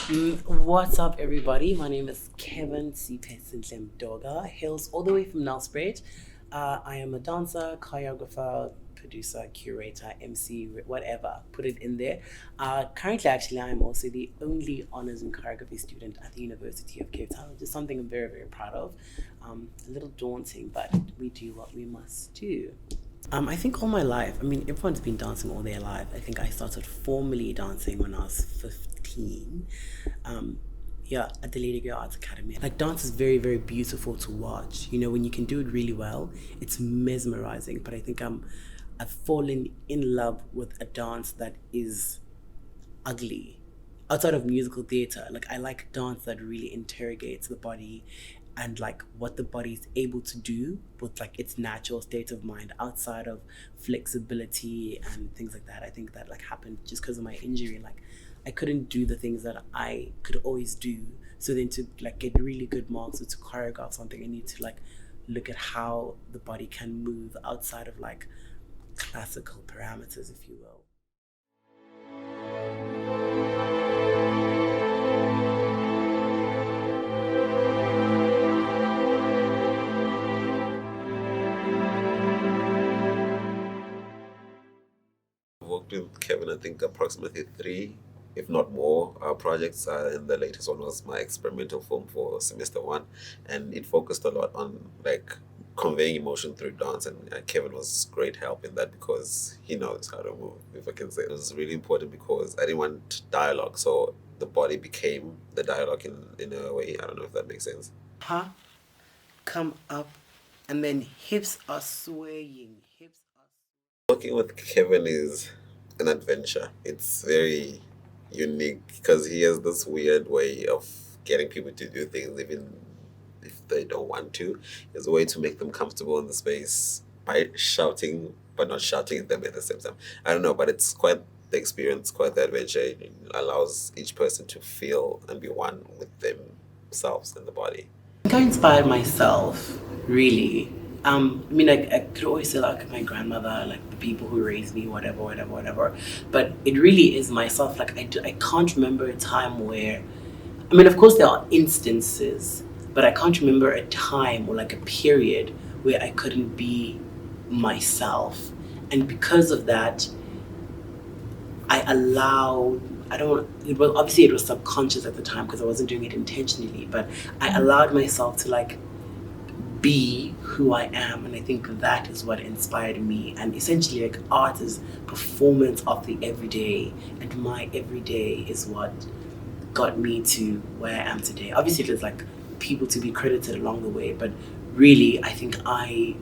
What's up, everybody? My name is Kevin Mdoka, hails all the way from Nelspruit. I am a dancer, choreographer, producer, curator, MC, whatever. Put it in there. Currently, actually, I'm also the only honors in choreography student at the University of Cape Town, which is something I'm very, very proud of. A little daunting, but we do what we must do. I think all my life, everyone's been dancing all their life. I think I started formally dancing when I was 15. Um, yeah, at the Lady Girl Arts Academy. Like, dance is very, very beautiful to watch. You know, when you can do it really well, it's mesmerizing. But I think I've fallen in love with a dance that is ugly. Outside of musical theater, like I like dance that really interrogates the body and like what the body is able to do with like its natural state of mind outside of flexibility and things like that. I think that like happened just because of my injury. Like I couldn't do the things that I could always do. So then to like get really good marks or to choreograph something, I need to like look at how the body can move outside of like classical parameters, if you will. Worked with Kevin, I think approximately three, if not more, projects. And the latest one was my experimental film for semester one, and it focused a lot on like conveying emotion through dance. And Kevin was great help in that because he knows how to move. If I can say, it was really important because I didn't want dialogue, so the body became the dialogue in a way. I don't know if that makes sense. Huh? Come up, and then hips are swaying. Hips are. Working with Kevin is an adventure. It's very unique because he has this weird way of getting people to do things even if they don't want to. There's a way to make them comfortable in the space by shouting but not shouting at them at the same time. I don't know, but it's quite the experience, quite the adventure. It allows each person to feel and be one with themselves and the body. I think I inspired myself, really. I could always say like my grandmother, like the people who raised me, whatever, whatever, whatever. But it really is myself. Like I can't remember a time where, of course there are instances, but I can't remember a time or like a period where I couldn't be myself. And because of that, I allowed, I don't, it was obviously it was subconscious at the time because I wasn't doing it intentionally, but I allowed myself to like be who I am, and I think that is what inspired me. And essentially, like art is performance of the everyday, and my everyday is what got me to where I am today. Obviously, there's like people to be credited along the way, but really, I think I'm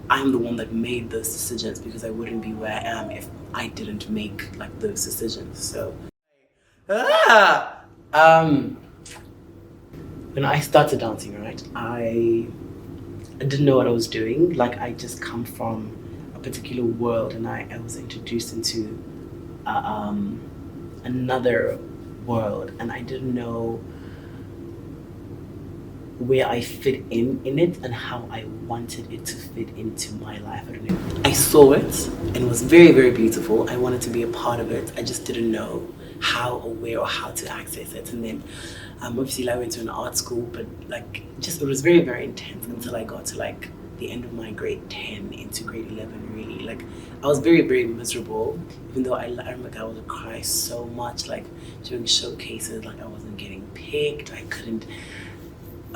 the one that made those decisions because I wouldn't be where I am if I didn't make like those decisions. So, ah, um, when I started dancing, right, I didn't know what I was doing. Like I just come from a particular world, and I was introduced into another world, and I didn't know where I fit in it and how I wanted it to fit into my life. I don't know. I saw it and it was very, very beautiful. I wanted to be a part of it. I just didn't know how or where or how to access it. And then obviously I went to an art school, but like just it was very, very intense until I got to like the end of my grade 10 into grade 11 really. Like I was very, very miserable, even though I remember like, I would cry so much like during showcases, like I wasn't getting picked. I couldn't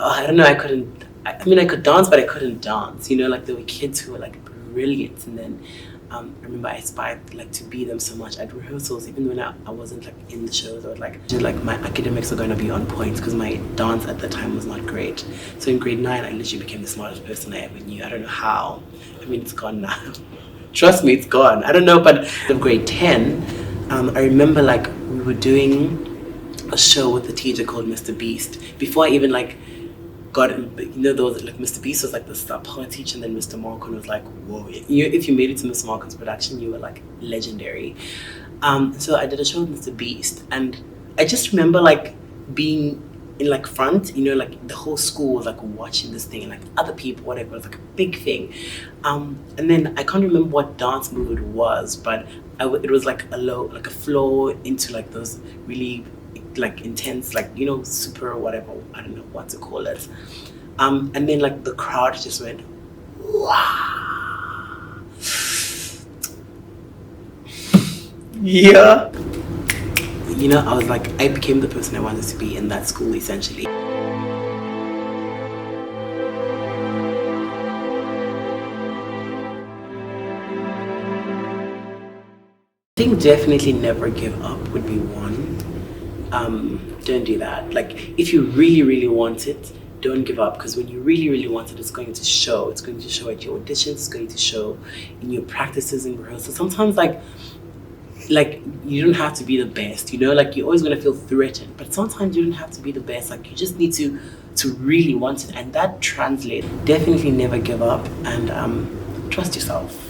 I don't know, I couldn't, I could dance, but I couldn't dance. You know, like there were kids who were like brilliant. And then I remember I aspired like to be them so much at rehearsals, even when I wasn't like in the shows. I would like do like my academics were going to be on point because my dance at the time was not great. So in grade 9, I literally became the smartest person I ever knew. I don't know how. It's gone now. Trust me, it's gone. I don't know, but in grade 10, I remember like we were doing a show with a teacher called Mr. Beast. Before I even like got, there was like Mr. Beast was like the star power teacher, and then Mr. Marcon was like, whoa, if you made it to Mr. Marcon's production, you were like legendary. So I did a show with Mr. Beast, and I just remember like being in like front, like the whole school was like watching this thing, and like other people, whatever, it was like a big thing. And then I can't remember what dance move it was, but it was like a flow into like those really like intense, like, you know, super whatever, I don't know what to call it. And then like the crowd just went, wow. Yeah. You know, I was like, I became the person I wanted to be in that school essentially. I think definitely never give up would be one. Don't do that. Like, if you really, really want it, don't give up, because when you really, really want it, it's going to show. It's going to show at your auditions. It's going to show in your practices and rehearsals. Sometimes, like you don't have to be the best. You know, like you're always going to feel threatened, but sometimes you don't have to be the best. Like you just need to really want it, and that translates. Definitely never give up, and trust yourself.